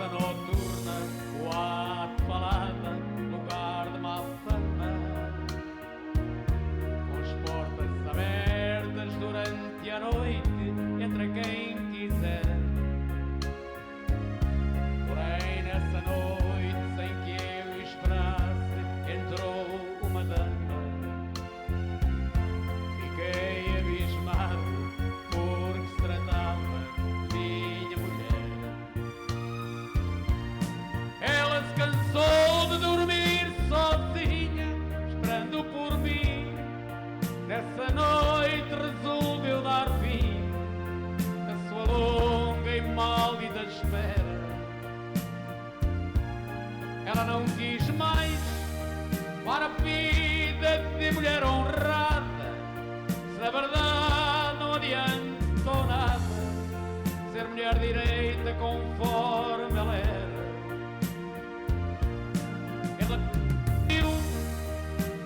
casa noturna, boate, balada, lugar de má fama, com as portas abertas durante a noite, entra quem quiser. Porém, nessa noite, sem que eu esperasse, entrou uma dama. Fiquei abismado, porque se tratava de minha mulher. Ela se cansou de dormir sozinha, esperando por mim. Nessa noite resolveu dar fim à sua longa e maldita espera. Ela não quis mais para a vida de mulher honrada, se na verdade não adiantou nada ser mulher direita conforme ela era. Ela decidiu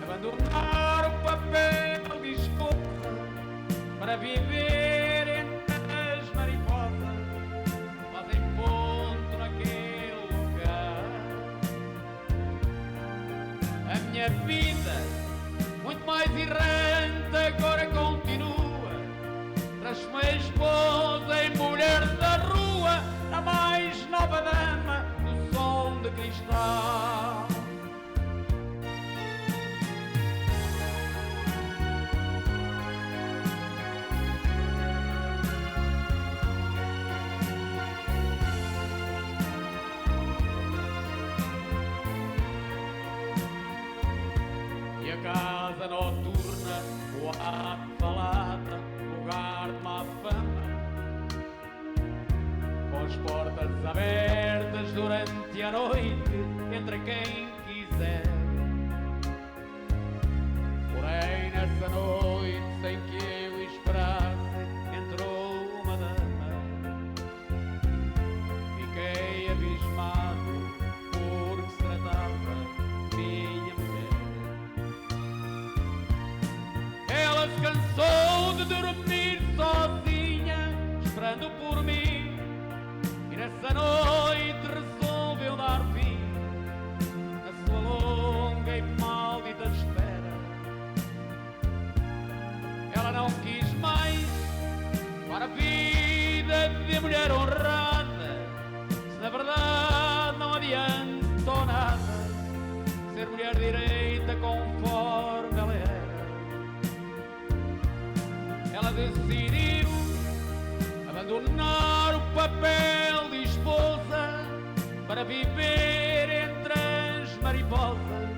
abandonar o papel de esposa para viver entre as mariposas, fazem ponto naquele lugar. A minha vida, muito mais errante, agora continua. Transformei a esposa em mulher da rua, a mais nova dama do som de cristal. E a casa noturna, boate, balada, lugar de má fama, com as portas abertas durante a noite, entra quem quiser. Porém, nessa noite, sem que eu esperasse, entrou uma dama. Fiquei abismado, porque se tratava de minha mulher. Ela se cansou de dormir sozinha, esperando por mim, e nessa noite resolveu dar fim à sua longa e maldita espera. Ela não quis mais para a vida de mulher honrada, se na verdade não adiantou nada ser mulher direita conforme ela era. Ela decidiu abandonar o papel de esposa para viver entre as mariposas,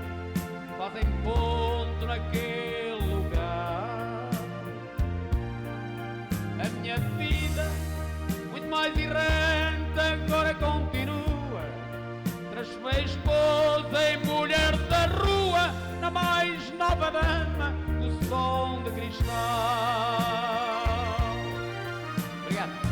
fazem ponto naquele lugar. A minha vida, muito mais errante, agora continua. Transformei a esposa em mulher da rua, na mais nova dama do som de cristal. Obrigado.